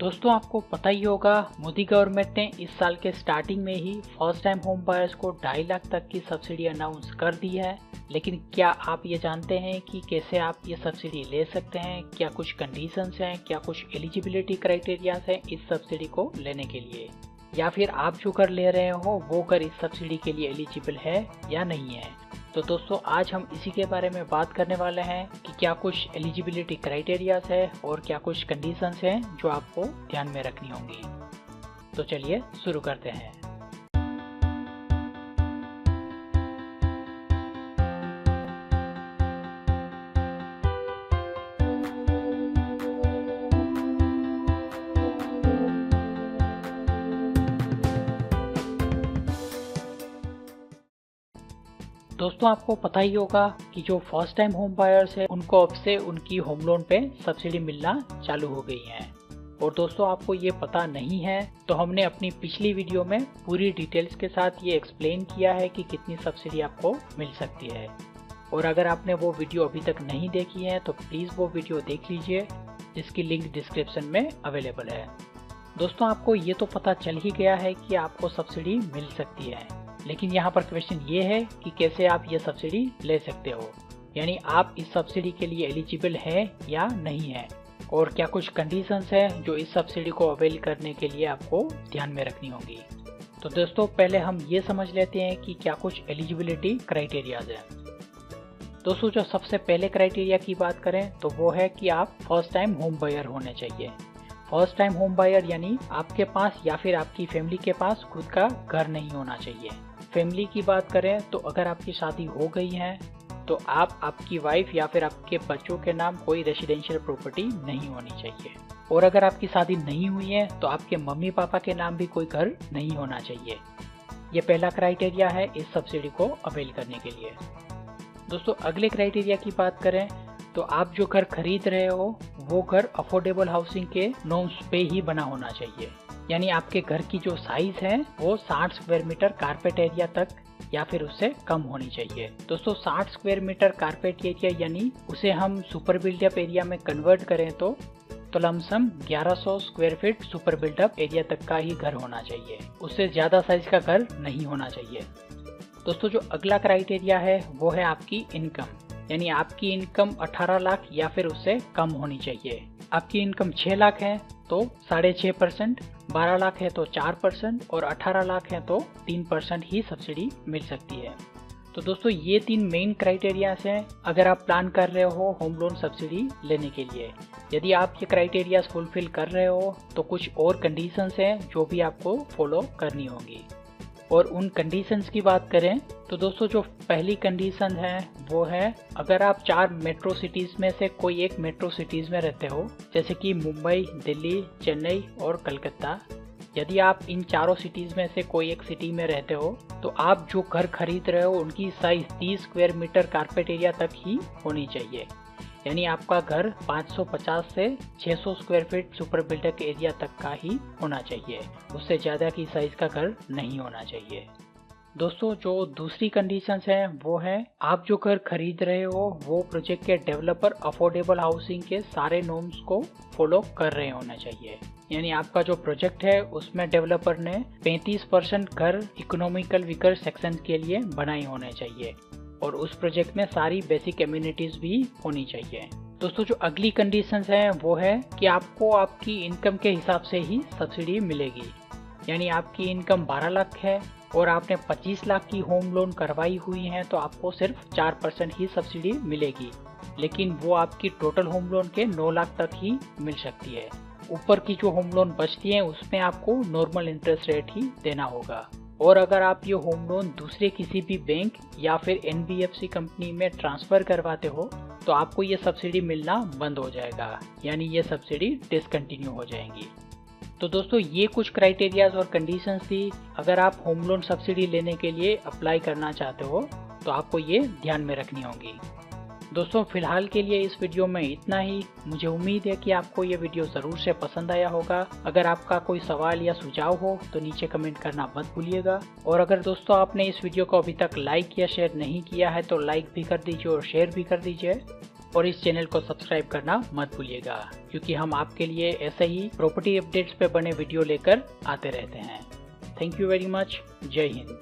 दोस्तों आपको पता ही होगा, मोदी गवर्नमेंट ने इस साल के स्टार्टिंग में ही फर्स्ट टाइम होम बायर्स को 2.5 लाख तक की सब्सिडी अनाउंस कर दी है। लेकिन क्या आप ये जानते हैं कि कैसे आप ये सब्सिडी ले सकते हैं? क्या कुछ कंडीशंस हैं, क्या कुछ एलिजिबिलिटी क्राइटेरियाज हैं इस सब्सिडी को लेने के लिए, या फिर आप जो घर ले रहे हो वो घर इस सब्सिडी के लिए एलिजिबल है या नहीं है? तो दोस्तों आज हम इसी के बारे में बात करने वाले हैं कि क्या कुछ एलिजिबिलिटी क्राइटेरियाज है और क्या कुछ कंडीशंस हैं जो आपको ध्यान में रखनी होंगी। तो चलिए शुरू करते हैं। दोस्तों आपको पता ही होगा कि जो फर्स्ट टाइम होम बायर्स है उनको अब से उनकी होम लोन पे सब्सिडी मिलना चालू हो गई है। और दोस्तों आपको ये पता नहीं है तो हमने अपनी पिछली वीडियो में पूरी डिटेल्स के साथ ये एक्सप्लेन किया है कि कितनी सब्सिडी आपको मिल सकती है। और अगर आपने वो वीडियो अभी तक नहीं देखी है तो प्लीज़ वो वीडियो देख लीजिए, जिसकी लिंक डिस्क्रिप्शन में अवेलेबल है। दोस्तों आपको ये तो पता चल ही गया है कि आपको सब्सिडी मिल सकती है, लेकिन यहाँ पर क्वेश्चन ये है कि कैसे आप ये सब्सिडी ले सकते हो, यानी आप इस सब्सिडी के लिए एलिजिबल है या नहीं है, और क्या कुछ कंडीशंस हैं जो इस सब्सिडी को अवेल करने के लिए आपको ध्यान में रखनी होगी। तो दोस्तों पहले हम ये समझ लेते हैं कि क्या कुछ एलिजिबिलिटी क्राइटेरियाज है। दोस्तों जो सबसे पहले क्राइटेरिया की बात करें तो वो है कि आप फर्स्ट टाइम होम बायर होने चाहिए। फर्स्ट टाइम होम बायर यानी आपके पास या फिर आपकी फैमिली के पास खुद का घर नहीं होना चाहिए। फैमिली की बात करें तो अगर आपकी शादी हो गई है तो आप, आपकी वाइफ या फिर आपके बच्चों के नाम कोई रेसिडेंशियल प्रॉपर्टी नहीं होनी चाहिए। और अगर आपकी शादी नहीं हुई है तो आपके मम्मी पापा के नाम भी कोई घर नहीं होना चाहिए। ये पहला क्राइटेरिया है इस सब्सिडी को अवेल करने के लिए। दोस्तों अगले क्राइटेरिया की बात करें तो आप जो घर खरीद रहे हो वो घर अफोर्डेबल हाउसिंग के नॉर्म्स पे ही बना होना चाहिए, यानी आपके घर की जो साइज है वो 60 स्क्वायर मीटर कारपेट एरिया तक या फिर उससे कम होनी चाहिए। दोस्तों 60 स्क्वायर मीटर कारपेट एरिया यानी उसे हम सुपर बिल्डअप एरिया में कन्वर्ट करें तो lump sum 1100 square feet super built up area तक का ही घर होना चाहिए, उससे ज्यादा साइज का घर नहीं होना चाहिए। दोस्तों जो अगला क्राइटेरिया है वो है आपकी इनकम, यानी आपकी इनकम 18 लाख या फिर उससे कम होनी चाहिए। आपकी इनकम 6 लाख है तो 6.5%, 12 लाख है तो 4% और 18 लाख है तो 3% ही सब्सिडी मिल सकती है। तो दोस्तों ये 3 मेन क्राइटेरियाज हैं अगर आप प्लान कर रहे हो होम लोन सब्सिडी लेने के लिए। यदि आप ये क्राइटेरियाज फुलफिल कर रहे हो तो कुछ और कंडीशंस हैं जो भी आपको फॉलो करनी होगी। और उन कंडीशंस की बात करें तो दोस्तों जो पहली कंडीशन है वो है अगर आप 4 मेट्रो सिटीज में से कोई एक मेट्रो सिटीज में रहते हो, जैसे कि मुंबई, दिल्ली, चेन्नई और कलकत्ता। यदि आप इन चारों सिटीज में से कोई एक सिटी में रहते हो तो आप जो घर खरीद रहे हो उनकी size 30 square metre carpet area तक ही होनी चाहिए, यानी आपका घर 550 से 600 square feet super built up area तक का ही होना चाहिए, उससे ज़्यादा की साइज का घर नहीं होना चाहिए। दोस्तों जो दूसरी कंडीशंस है वो है आप जो घर खरीद रहे हो वो प्रोजेक्ट के डेवलपर अफोर्डेबल हाउसिंग के सारे नॉर्म्स को फॉलो कर रहे होने चाहिए, यानी आपका जो प्रोजेक्ट है उसमें डेवलपर ने 35% घर इकोनॉमिकल वीकर सेक्शन के लिए बनाए होने चाहिए और उस प्रोजेक्ट में सारी बेसिक एम्यूनिटीज भी होनी चाहिए। दोस्तों जो अगली कंडीशंस है वो है कि आपको आपकी इनकम के हिसाब से ही सब्सिडी मिलेगी, यानी आपकी इनकम 12 लाख है और आपने 25 लाख की होम लोन करवाई हुई है तो आपको सिर्फ 4% ही सब्सिडी मिलेगी, लेकिन वो आपकी टोटल होम लोन के 9 लाख तक ही मिल सकती है। ऊपर की जो होम लोन बचती है उसमें आपको नॉर्मल इंटरेस्ट रेट ही देना होगा। और अगर आप ये होम लोन दूसरे किसी भी बैंक या फिर NBFC कंपनी में ट्रांसफ़र करवाते हो तो आपको ये सब्सिडी मिलना बंद हो जाएगा, यानी ये सब्सिडी डिसकंटिन्यू हो जाएंगी। तो दोस्तों ये कुछ क्राइटेरियाज और कंडीशंस थी अगर आप होम लोन सब्सिडी लेने के लिए अप्लाई करना चाहते हो तो आपको ये ध्यान में रखनी होगी। दोस्तों फिलहाल के लिए इस वीडियो में इतना ही। मुझे उम्मीद है कि आपको ये वीडियो ज़रूर से पसंद आया होगा। अगर आपका कोई सवाल या सुझाव हो तो नीचे कमेंट करना मत भूलिएगा। और अगर दोस्तों आपने इस वीडियो को अभी तक लाइक या शेयर नहीं किया है तो लाइक भी कर दीजिए और शेयर भी कर दीजिए। और इस चैनल को सब्सक्राइब करना मत भूलिएगा, क्योंकि हम आपके लिए ऐसे ही प्रॉपर्टी अपडेट्स पे बने वीडियो लेकर आते रहते हैं। Thank you very much. जय हिंद।